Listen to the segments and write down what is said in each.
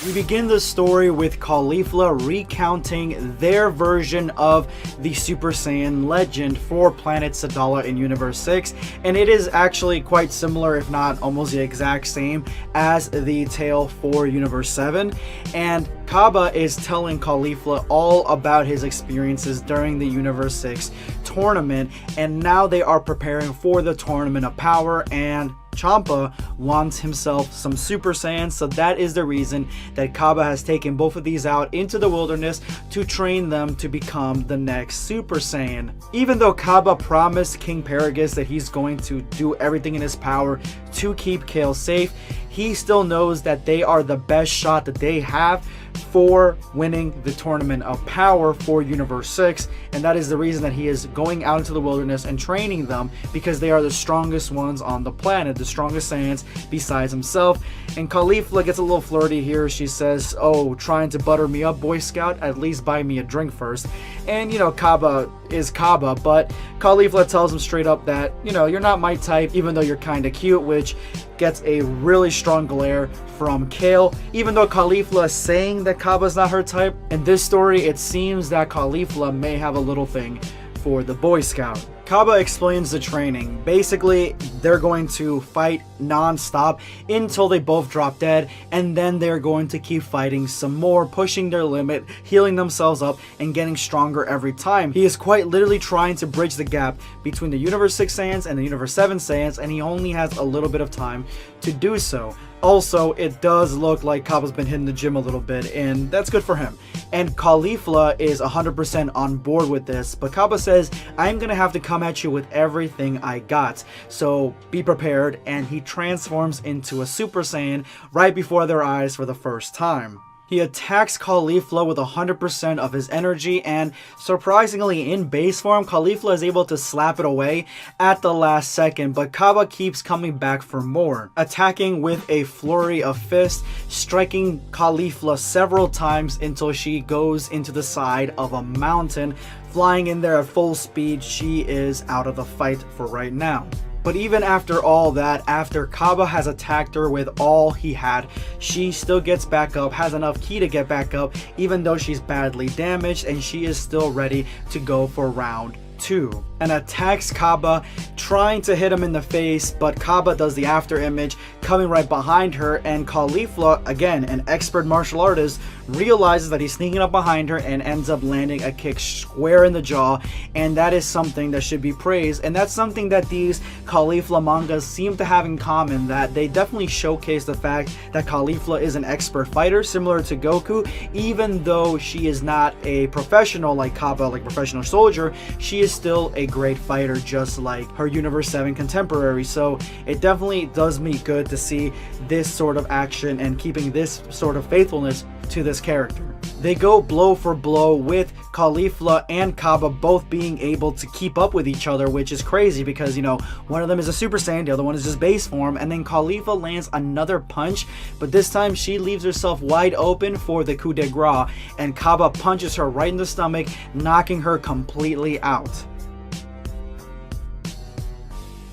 We begin the story with Caulifla recounting their version of the Super Saiyan legend for Planet Sadala in Universe 6, and it is actually quite similar, if not almost the exact same, as the tale for Universe 7. And Cabba is telling Caulifla all about his experiences during the Universe 6 tournament, and now they are preparing for the Tournament of Power, and Champa wants himself some Super Saiyans, so that is the reason that Cabba has taken both of these out into the wilderness to train them to become the next Super Saiyan. Even though Cabba promised King Paragus that he's going to do everything in his power to keep KALE safe, he still knows that they are the best shot that they have for winning the Tournament of Power for Universe 6, and that is the reason that he is going out into the wilderness and training them, because they are the strongest ones on the planet, the strongest Saiyans besides himself. And Caulifla gets a little flirty here. She says, "Oh, trying to butter me up, Boy Scout? At least buy me a drink first." And you know, Cabba is Cabba, but Caulifla tells him straight up that, you know, you're not my type, even though you're kind of cute, which gets a really strong glare from KALE. Even though Caulifla is saying that Cabba's not her type, in this story it seems that Caulifla may have a little thing for the Boy Scout. Cabba explains the training. Basically, they're going to fight non-stop until they both drop dead, and then they're going to keep fighting some more, pushing their limit, healing themselves up, and getting stronger every time. He is quite literally trying to bridge the gap between the Universe 6 Saiyans and the Universe 7 Saiyans, and he only has a little bit of time to do so. Also, it does look like Cabba's been hitting the gym a little bit, and that's good for him. And Caulifla is 100% on board with this, but Cabba says, "I'm gonna have to come at you with everything I got, so be prepared," and he transforms into a Super Saiyan right before their eyes for the first time. He attacks Caulifla with 100% of his energy, and surprisingly, in base form, Caulifla is able to slap it away at the last second, but Cabba keeps coming back for more, attacking with a flurry of fists, striking Caulifla several times until she goes into the side of a mountain. Flying in there at full speed, she is out of the fight for right now. But even after all that, after Cabba has attacked her with all he had, she still gets back up, has enough ki to get back up, even though she's badly damaged, and she is still ready to go for round 2. And attacks Cabba, trying to hit him in the face, but Cabba does the after image, coming right behind her, and Caulifla, again an expert martial artist, realizes that he's sneaking up behind her and ends up landing a kick square in the jaw, and that is something that should be praised, and that's something that these Caulifla mangas seem to have in common, that they definitely showcase the fact that Caulifla is an expert fighter, similar to Goku. Even though she is not a professional like Cabba, like a professional soldier, she is still a great fighter, just like her Universe 7 contemporary. So it definitely does me good to see this sort of action and keeping this sort of faithfulness to this character. They go blow for blow, with Caulifla and Cabba both being able to keep up with each other, which is crazy because, you know, one of them is a Super Saiyan, the other one is just base form, and then Caulifla lands another punch, but this time she leaves herself wide open for the coup de grace, and Cabba punches her right in the stomach, knocking her completely out.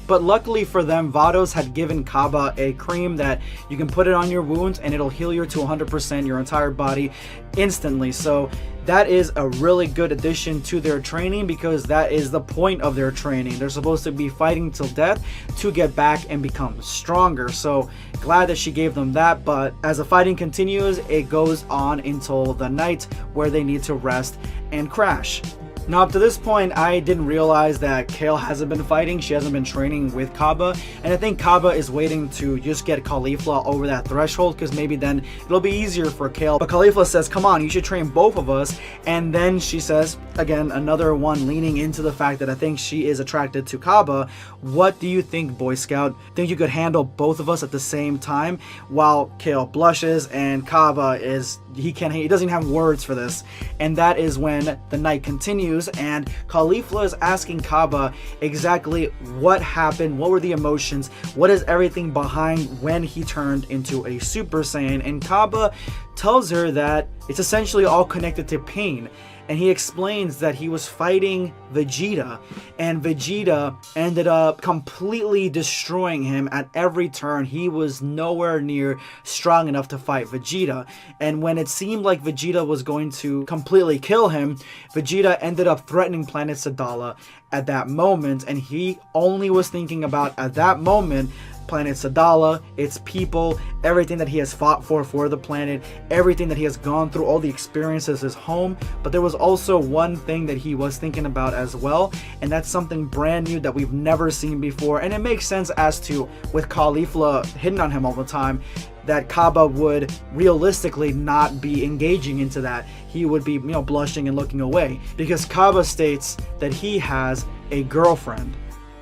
But luckily for them, Vados had given Cabba a cream that you can put it on your wounds and it'll heal you to 100% your entire body instantly. So that is a really good addition to their training, because that is the point of their training. They're supposed to be fighting till death to get back and become stronger. So glad that she gave them that, but as the fighting continues, it goes on until the night where they need to rest and crash. Now, up to this point, I didn't realize that KALE hasn't been fighting. She hasn't been training with Cabba, and I think Cabba is waiting to just get Caulifla over that threshold, because maybe then it'll be easier for KALE. But Caulifla says, "Come on, you should train both of us." And then she says, again, another one leaning into the fact that I think she is attracted to Cabba, "What do you think, Boy Scout? Think you could handle both of us at the same time?" While KALE blushes, and Cabba is, he doesn't have words for this. And that is when the night continues, and Caulifla is asking Cabba exactly what happened, what were the emotions, what is everything behind when he turned into a Super Saiyan, and Cabba tells her that It's essentially all connected to pain. And he explains that he was fighting Vegeta, and Vegeta ended up completely destroying him at every turn. He was nowhere near strong enough to fight Vegeta. And when it seemed like Vegeta was going to completely kill him, Vegeta ended up threatening Planet Sadala at that moment, and he only was thinking about, at that moment, Planet Sadala, its people, everything that he has fought for the planet, everything that he has gone through, all the experiences, his home. But there was also one thing that he was thinking about as well, and that's something brand new that we've never seen before. And it makes sense as to, with Caulifla hitting on him all the time, that Cabba would realistically not be engaging into that. He would be, blushing and looking away, because Cabba states that he has a girlfriend.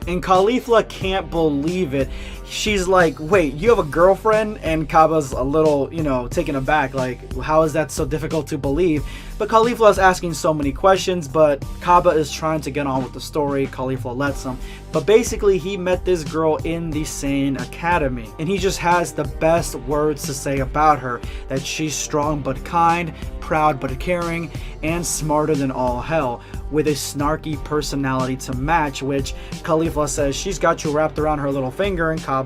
And Caulifla can't believe it. She's like, wait, you have a girlfriend? And Cabba's a little, taken aback, like, how is that so difficult to believe? But Caulifla is asking so many questions, but Cabba is trying to get on with the story. Caulifla lets him. But basically, he met this girl in the Saiyan Academy, and he just has the best words to say about her, that she's strong but kind, proud but caring, and smarter than all hell, with a snarky personality to match, which Caulifla says she's got you wrapped around her little finger, and Cabba,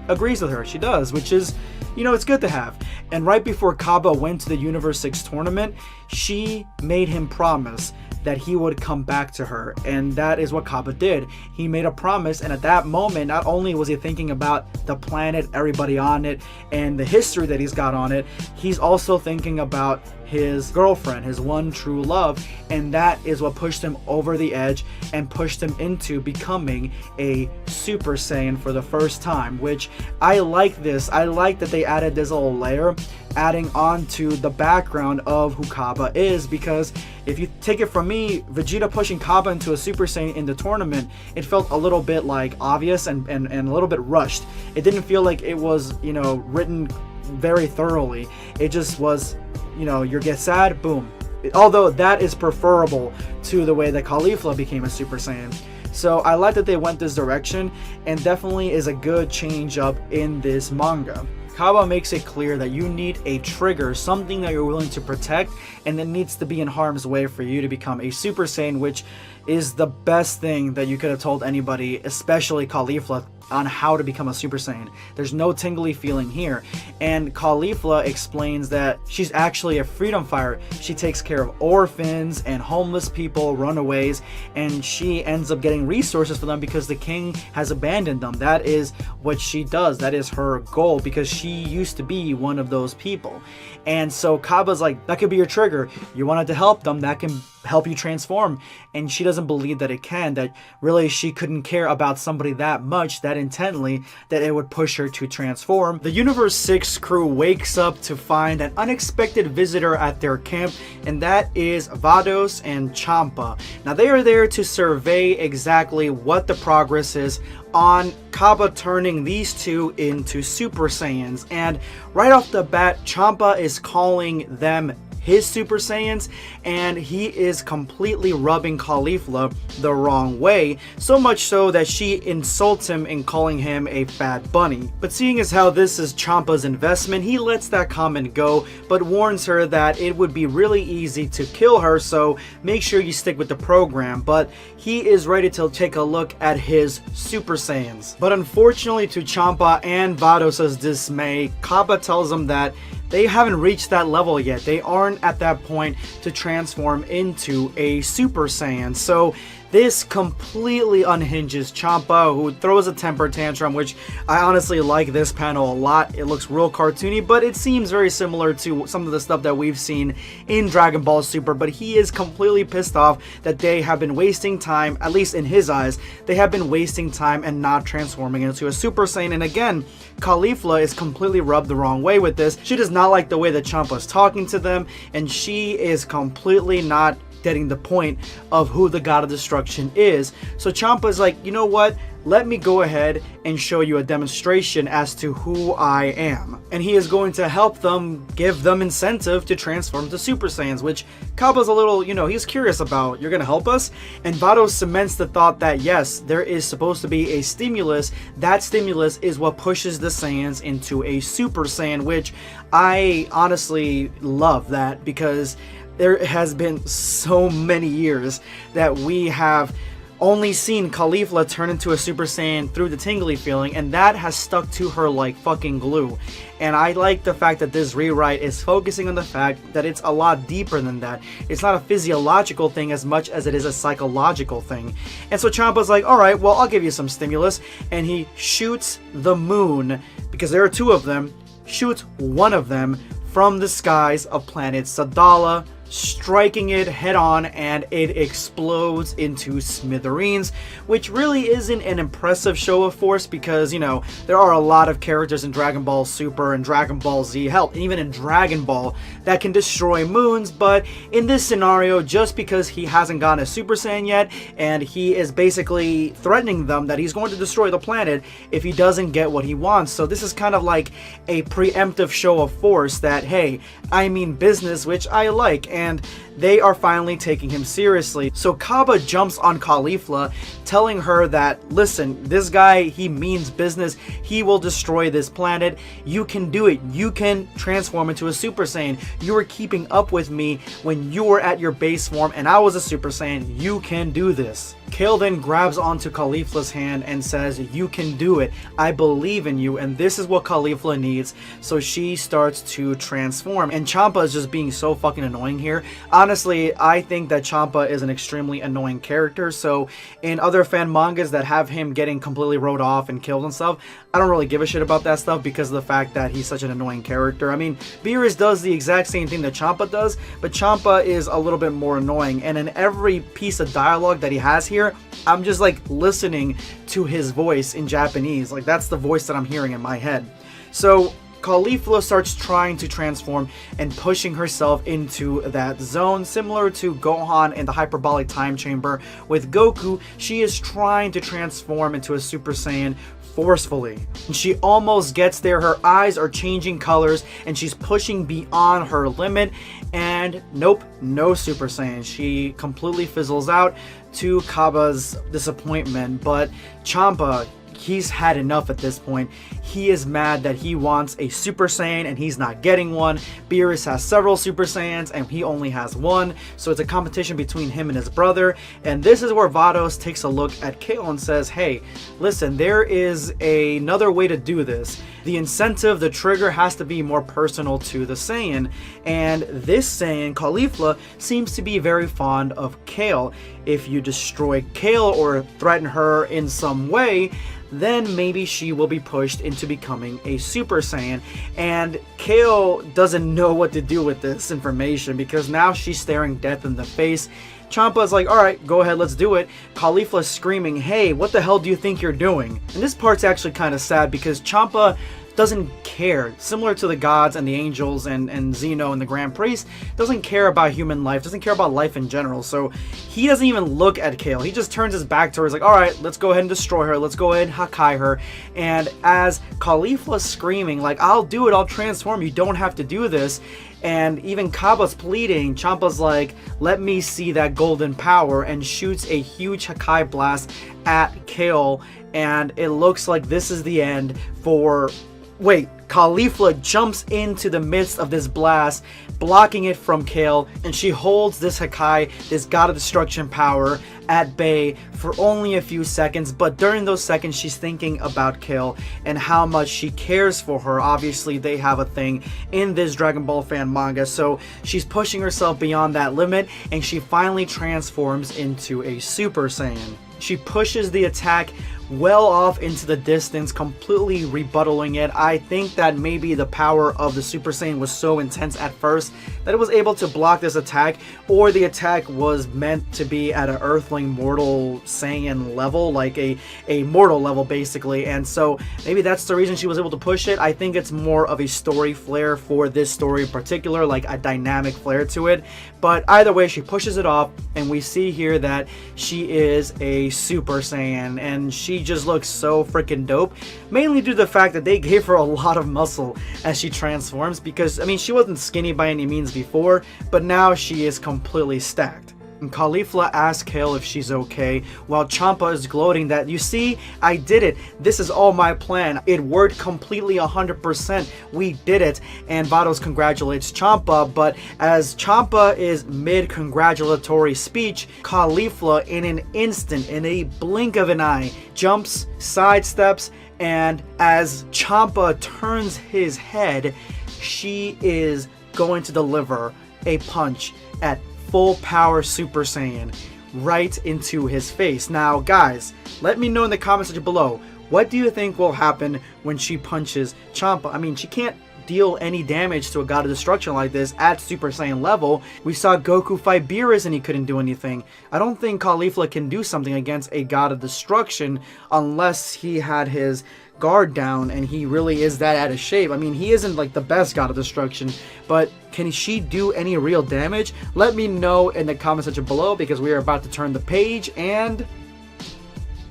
agrees with her. She does, which is, it's good to have. And right before Cabba went to the Universe 6 tournament, she made him promise that he would come back to her, and that is what Cabba did. He made a promise, and at that moment, not only was he thinking about the planet, everybody on it, and the history that he's got on it, he's also thinking about his girlfriend, his one true love, and that is what pushed him over the edge and pushed him into becoming a Super Saiyan for the first time, which I like this. I like that they added this little layer, adding on to the background of who Cabba is, because if you take it from me, Vegeta pushing Cabba into a Super Saiyan in the tournament, it felt a little bit like obvious and a little bit rushed. It didn't feel like it was, written very thoroughly. It just was, you get sad, boom. Although that is preferable to the way that Caulifla became a Super Saiyan. So I like that they went this direction, and definitely is a good change up in this manga. Cabba makes it clear that you need a trigger, something that you're willing to protect, and that needs to be in harm's way for you to become a Super Saiyan, which is the best thing that you could have told anybody, especially Caulifla, on how to become a Super Saiyan. There's no tingly feeling here. And Caulifla explains that she's actually a freedom fighter. She takes care of orphans and homeless people, runaways, and she ends up getting resources for them because the king has abandoned them. That is what she does. That is her goal, because she used to be one of those people. And so Cabba's like, that could be your trigger. You wanted to help them, that can help you transform. And she doesn't believe that it can, that really she couldn't care about somebody that much, that intently, that it would push her to transform. The Universe 6 crew wakes up to find an unexpected visitor at their camp, and that is Vados and Champa. Now they are there to survey exactly what the progress is on Cabba turning these two into Super Saiyans. And right off the bat, Champa is calling them his Super Saiyans, and he is completely rubbing Caulifla the wrong way, so much so that she insults him in calling him a fat bunny. But seeing as how this is Champa's investment, he lets that comment go, but warns her that it would be really easy to kill her, so make sure you stick with the program. But he is ready to take a look at his Super Saiyans. But unfortunately to Champa and Vados' dismay, Cabba tells him that they haven't reached that level yet. They aren't at that point to transform into a Super Saiyan. So this completely unhinges Champa, who throws a temper tantrum, which I honestly like this panel a lot. It looks real cartoony, but it seems very similar to some of the stuff that we've seen in Dragon Ball Super. But he is completely pissed off that they have been wasting time, at least in his eyes, they have been wasting time and not transforming into a Super Saiyan. And again, Caulifla is completely rubbed the wrong way with this. She does not like the way that Champa is talking to them, and she is completely not getting the point of who the God of Destruction is. So Champa's like, you know what? Let me go ahead and show you a demonstration as to who I am. And he is going to help them, give them incentive to transform to Super Saiyans, which Cabba's a little, he's curious about. You're gonna help us? And Vados cements the thought that yes, there is supposed to be a stimulus. That stimulus is what pushes the Saiyans into a Super Saiyan, which I honestly love that, because there has been so many years that we have only seen Caulifla turn into a Super Saiyan through the tingly feeling, and that has stuck to her like fucking glue. And I like the fact that this rewrite is focusing on the fact that it's a lot deeper than that. It's not a physiological thing as much as it is a psychological thing. And so Champa's like, alright, well, I'll give you some stimulus. And he shoots the moon, because there are two of them, shoots one of them from the skies of planet Sadala, striking it head on, and it explodes into smithereens, which really isn't an impressive show of force, because there are a lot of characters in Dragon Ball Super and Dragon Ball Z, hell, even in Dragon Ball, that can destroy moons. But in this scenario, just because he hasn't gotten a Super Saiyan yet, and he is basically threatening them that he's going to destroy the planet if he doesn't get what he wants. So this is kind of like a preemptive show of force that, hey, I mean business, which I like. And they are finally taking him seriously. So Cabba jumps on Caulifla, telling her that, listen, this guy, he means business. He will destroy this planet. You can do it. You can transform into a Super Saiyan. You were keeping up with me when you were at your base form and I was a Super Saiyan. You can do this. KALE then grabs onto Caulifla's hand and says, you can do it. I believe in you, and this is what Caulifla needs. So she starts to transform, and Champa is just being so fucking annoying here. Honestly, I think that Champa is an extremely annoying character, so in other fan mangas that have him getting completely wrote off and killed and stuff, I don't really give a shit about that stuff because of the fact that he's such an annoying character. I mean, Beerus does the exact same thing that Champa does, but Champa is a little bit more annoying, and in every piece of dialogue that he has here, I'm just like listening to his voice in Japanese. Like, that's the voice that I'm hearing in my head. So Caulifla starts trying to transform and pushing herself into that zone, similar to Gohan in the hyperbolic time chamber with Goku. She is trying to transform into a Super Saiyan forcefully, and she almost gets there. Her eyes are changing colors and she's pushing beyond her limit, and nope, no Super Saiyan. She completely fizzles out to Cabba's disappointment. But Champa, he's had enough at this point. He is mad that he wants a Super Saiyan and he's not getting one. Beerus has several Super Saiyans and he only has one, so it's a competition between him and his brother. And this is where Vados takes a look at KALE and says, hey, listen, there is another way to do this. The incentive, the trigger, has to be more personal to the Saiyan, and this Saiyan, Caulifla, seems to be very fond of KALE. If you destroy KALE or threaten her in some way, then maybe she will be pushed into becoming a Super Saiyan. And KALE doesn't know what to do with this information, because now she's staring death in the face. Champa's like, alright, go ahead, let's do it. Caulifla's screaming, hey, what the hell do you think you're doing? And this part's actually kind of sad, because Champa doesn't care. Similar to the gods and the angels and Zeno and the Grand Priest, doesn't care about human life, doesn't care about life in general. So he doesn't even look at KALE. He just turns his back to her. He's like, alright, let's go ahead and destroy her. Let's go ahead and Hakai her. And as Caulifla's screaming, like, I'll do it, I'll transform, you don't have to do this. And even Cabba's pleading, Champa's like, let me see that golden power, and shoots a huge Hakai blast at KALE. And it looks like this is the end for... Wait, Caulifla jumps into the midst of this blast, blocking it from KALE, and she holds this Hakai, this God of Destruction power, at bay for only a few seconds. But during those seconds, she's thinking about KALE and how much she cares for her. Obviously, they have a thing in this Dragon Ball fan manga, so she's pushing herself beyond that limit, and she finally transforms into a Super Saiyan. She pushes the attack well off into the distance, completely rebuttaling it. I think that maybe the power of the Super Saiyan was so intense at first that it was able to block this attack, or the attack was meant to be at an Earthling mortal Saiyan level, like a mortal level basically, and so maybe that's the reason she was able to push it. I think it's more of a story flair for this story in particular, like a dynamic flair to it. But either way, she pushes it off, and we see here that she is a Super Saiyan, and she just looks so freaking dope, mainly due to the fact that they gave her a lot of muscle as she transforms, because I mean, she wasn't skinny by any means before, but now she is completely stacked. And Caulifla asks KALE if she's okay, while Champa is gloating that, you see, I did it. This is all my plan. It worked completely 100%. We did it. And Vados congratulates Champa, but as Champa is mid-congratulatory speech, Caulifla in an instant, in a blink of an eye, jumps, sidesteps, and as Champa turns his head, she is going to deliver a punch at full power Super Saiyan right into his face. Now guys, let me know in the comment section below, what do you think will happen when she punches Champa? I mean, she can't deal any damage to a God of Destruction like this at Super Saiyan level. We saw Goku fight Beerus and he couldn't do anything. I don't think Caulifla can do something against a God of Destruction unless he had his guard down and he really is that out of shape. I mean, he isn't like the best God of Destruction, but can she do any real damage? Let me know in the comment section below, because we are about to turn the page and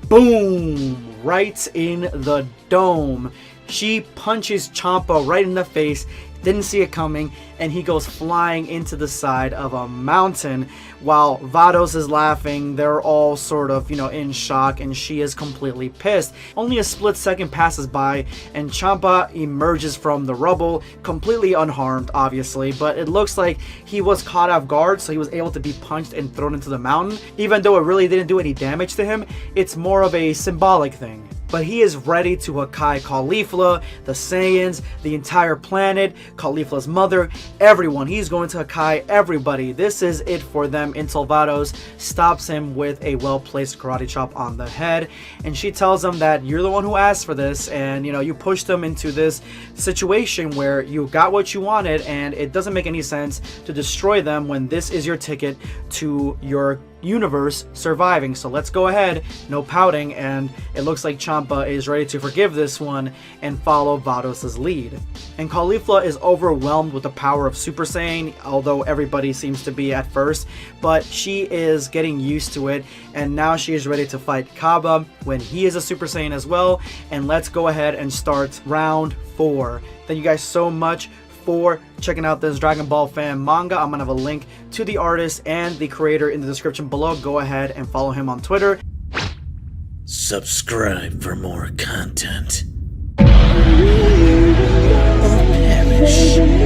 boom, right in the dome. She punches Champa right in the face, didn't see it coming, and he goes flying into the side of a mountain while Vados is laughing. They're all sort of, you know, in shock, and she is completely pissed. Only a split second passes by, and Champa emerges from the rubble, completely unharmed, obviously, but it looks like he was caught off guard, so he was able to be punched and thrown into the mountain. Even though it really didn't do any damage to him, it's more of a symbolic thing. But he is ready to Hakai Caulifla, the Saiyans, the entire planet, Caulifla's mother, everyone. He's going to Hakai everybody. This is it for them until Vados stops him with a well-placed karate chop on the head. And she tells him that you're the one who asked for this, and you know, you pushed them into this situation where you got what you wanted, and it doesn't make any sense to destroy them when this is your ticket to your universe surviving. So let's go ahead, no pouting, and it looks like Champa is ready to forgive this one and follow Vados' lead. And Caulifla is overwhelmed with the power of Super Saiyan, although everybody seems to be at first, but she is getting used to it, and now she is ready to fight Cabba when he is a Super Saiyan as well. And let's go ahead and start round 4. Thank you guys so much for checking out this Dragon Ball fan manga. I'm gonna have a link to the artist and the creator in the description below. Go ahead and follow him on Twitter. Subscribe for more content. Or perish.